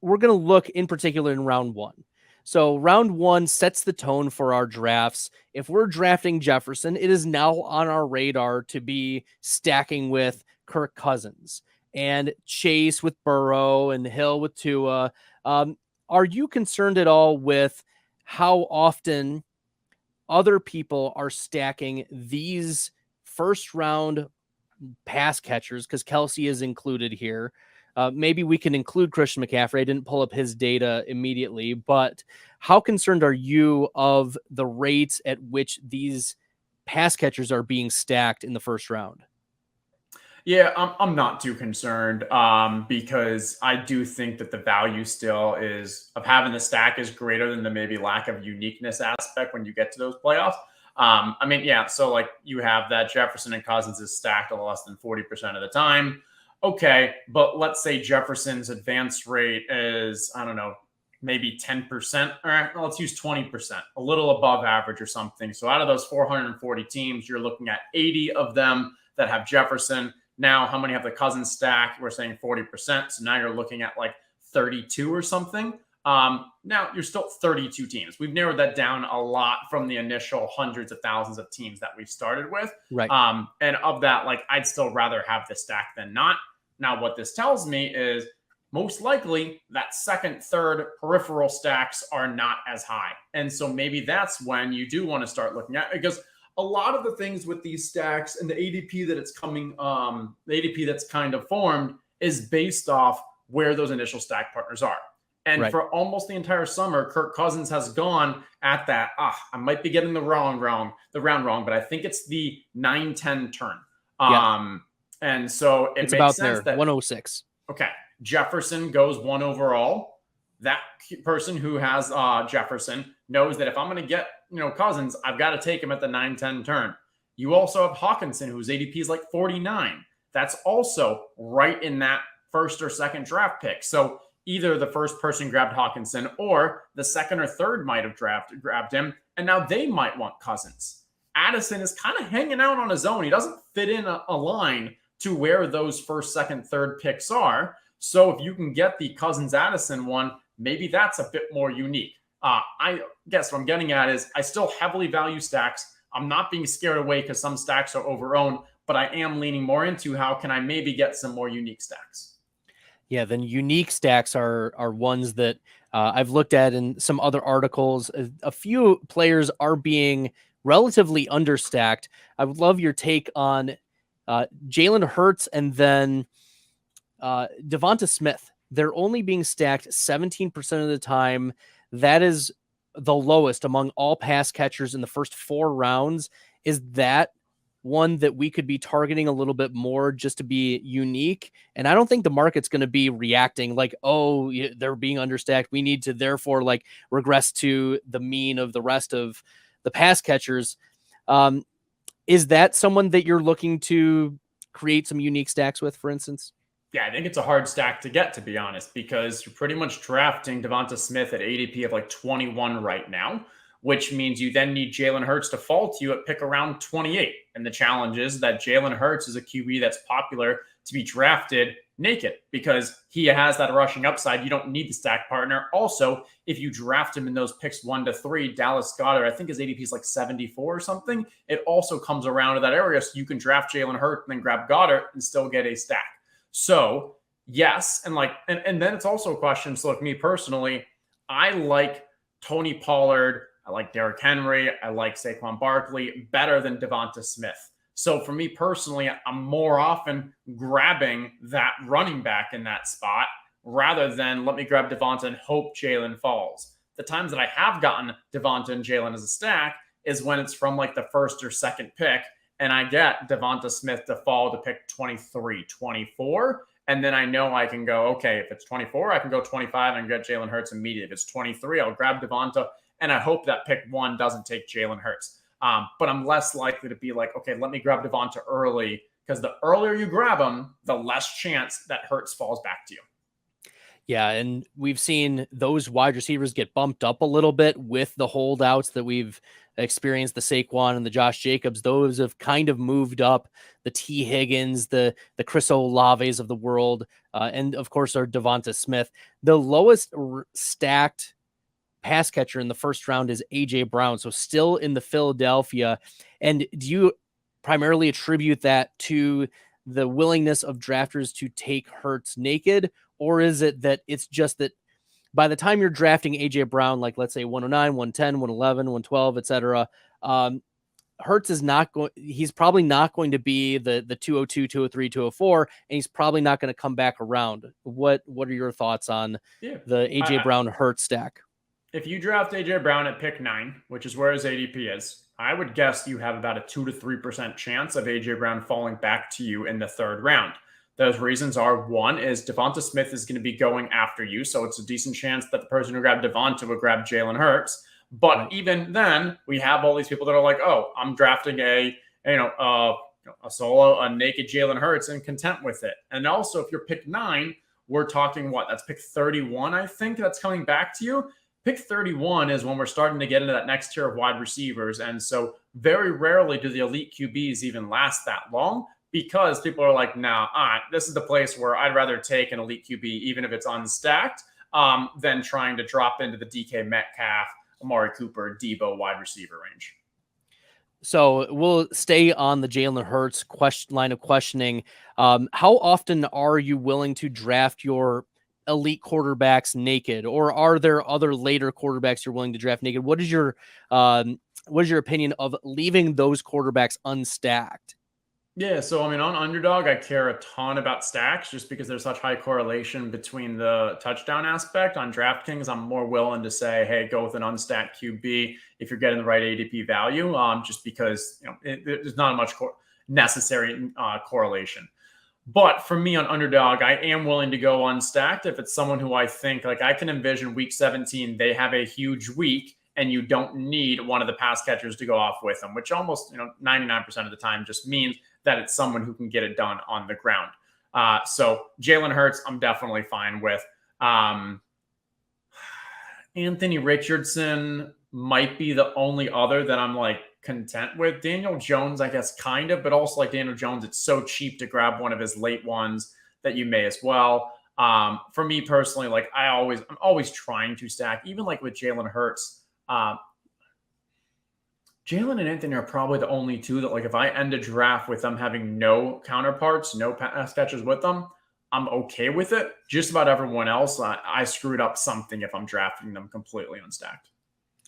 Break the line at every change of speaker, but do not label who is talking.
we're going to look in particular in round one. So round one sets the tone for our drafts. If we're drafting Jefferson, it is now on our radar to be stacking with Kirk Cousins and Chase with Burrow and Hill with Tua. Are you concerned at all with how often other people are stacking these first round pass catchers? Because Kelsey is included here. Maybe we can include Christian McCaffrey. I didn't pull up his data immediately, but how concerned are you of the rates at which these pass catchers are being stacked in the first round?
Yeah, I'm not too concerned because I do think that the value still is of having the stack is greater than the maybe lack of uniqueness aspect when you get to those playoffs. I mean, yeah, so like you have that Jefferson and Cousins is stacked a less than 40% of the time. Okay, but let's say Jefferson's advance rate is, I don't know, maybe 10%, or let's use 20%, a little above average or something. So out of those 440 teams, you're looking at 80 of them that have Jefferson. Now, how many have the Cousins stack? We're saying 40%. So now you're looking at like 32 or something. Now you're still 32 teams. We've narrowed that down a lot from the initial hundreds of thousands of teams that we started with.
Right.
And of that, like I'd still rather have the stack than not. Now, what this tells me is most likely that second, third peripheral stacks are not as high. And so maybe that's when you do want to start looking at, because a lot of the things with these stacks and the ADP that it's coming, the ADP that's kind of formed is based off where those initial stack partners are. And for almost the entire summer, Kirk Cousins has gone at that. I might be getting the round wrong, but I think it's the 9-10 turn. And so it's makes sense
there,
that
106.
Okay. Jefferson goes 1 overall. That person who has Jefferson knows that if I'm going to get, Cousins, I've got to take him at the 9-10 turn. You also have Hawkinson, whose ADP is like 49. That's also right in that first or second draft pick. So either the first person grabbed Hawkinson or the second or third might have grabbed him, and now they might want Cousins. Addison is kind of hanging out on his own. He doesn't fit in a line to where those first, second, third picks are. So if you can get the Cousins-Addison one, maybe that's a bit more unique. I guess what I'm getting at is I still heavily value stacks. I'm not being scared away because some stacks are overowned, but I am leaning more into how can I maybe get some more unique stacks.
Yeah, then unique stacks are ones that I've looked at in some other articles. A few players are being relatively understacked. I would love your take on Jalen Hurts and then Devonta Smith. They're only being stacked 17% of the time. That is the lowest among all pass catchers in the first 4 rounds. Is that one that we could be targeting a little bit more just to be unique? And I don't think the market's going to be reacting like, oh, they're being understacked, we need to therefore like regress to the mean of the rest of the pass catchers. Is that someone that you're looking to create some unique stacks with, for instance?
Yeah, I think it's a hard stack to get, to be honest, because you're pretty much drafting Devonta Smith at ADP of like 21 right now, which means you then need Jalen Hurts to fall to you at pick around 28. And the challenge is that Jalen Hurts is a QB that's popular to be drafted naked because he has that rushing upside. You don't need the stack partner. Also, if you draft him in those picks 1 to 3, Dallas Goedert, I think his ADP is like 74 or something. It also comes around to that area. So you can draft Jalen Hurts and then grab Goddard and still get a stack. So yes. And then it's also a question. So like me personally, I like Tony Pollard. I like Derrick Henry. I like Saquon Barkley better than Devonta Smith. So for me personally, I'm more often grabbing that running back in that spot rather than let me grab Devonta and hope Jalen falls. The times that I have gotten Devonta and Jalen as a stack is when it's from like the first or second pick and I get Devonta Smith to fall to pick 23, 24. And then I know I can go, okay, if it's 24, I can go 25 and get Jalen Hurts immediately. If it's 23, I'll grab Devonta. And I hope that pick 1 doesn't take Jalen Hurts. But I'm less likely to be like, okay, let me grab Devonta early, because the earlier you grab him, the less chance that Hurts falls back to you.
Yeah, and we've seen those wide receivers get bumped up a little bit with the holdouts that we've experienced, the Saquon and the Josh Jacobs. Those have kind of moved up, the T. Higgins, the Chris Olaves of the world, and of course our Devonta Smith. The lowest stacked pass catcher in the first round is AJ Brown, so still in the Philadelphia. And do you primarily attribute that to the willingness of drafters to take Hurts naked, or is it that it's just that by the time you're drafting AJ Brown, like let's say 109, 110, 111, 112, etc., Hurts is not going, he's probably not going to be the 202, 203, 204, and he's probably not going to come back around. What are your thoughts on the AJ Brown Hurts stack?
If you draft AJ Brown at pick 9, which is where his ADP is, I would guess you have about a 2 to 3% chance of AJ Brown falling back to you in the third round. Those reasons are, one is Devonta Smith is going to be going after you, so it's a decent chance that the person who grabbed Devonta would grab Jalen Hurts. But even then, we have all these people that are like, oh, I'm drafting a solo, a naked Jalen Hurts and content with it. And also, if you're pick 9, we're talking what? That's pick 31, I think, that's coming back to you. Pick 31 is when we're starting to get into that next tier of wide receivers. And so very rarely do the elite QBs even last that long, because people are like, nah, this is the place where I'd rather take an elite QB, even if it's unstacked, than trying to drop into the DK Metcalf, Amari Cooper, Debo wide receiver range.
So we'll stay on the Jalen Hurts line of questioning. How often are you willing to draft your elite quarterbacks naked, or are there other later quarterbacks you're willing to draft naked? What is your opinion of leaving those quarterbacks unstacked?
Yeah, so I mean, on Underdog, I care a ton about stacks just because there's such high correlation between the touchdown aspect. On DraftKings, I'm more willing to say, hey, go with an unstacked QB if you're getting the right ADP value, just because there's not much necessary correlation. But for me on Underdog, I am willing to go unstacked if it's someone who I think, like, I can envision week 17, they have a huge week and you don't need one of the pass catchers to go off with them, which almost 99% of the time just means that it's someone who can get it done on the ground. So Jalen Hurts, I'm definitely fine with. Anthony Richardson might be the only other that I'm like content with. Daniel Jones, I guess, kind of, but also like Daniel Jones, it's so cheap to grab one of his late ones that you may as well. For me personally, like I'm always trying to stack, even like with Jalen Hurts. Jalen and Anthony are probably the only two that, like, if I end a draft with them having no counterparts, no pass catchers with them, I'm okay with it. Just about everyone else, I screwed up something if I'm drafting them completely unstacked.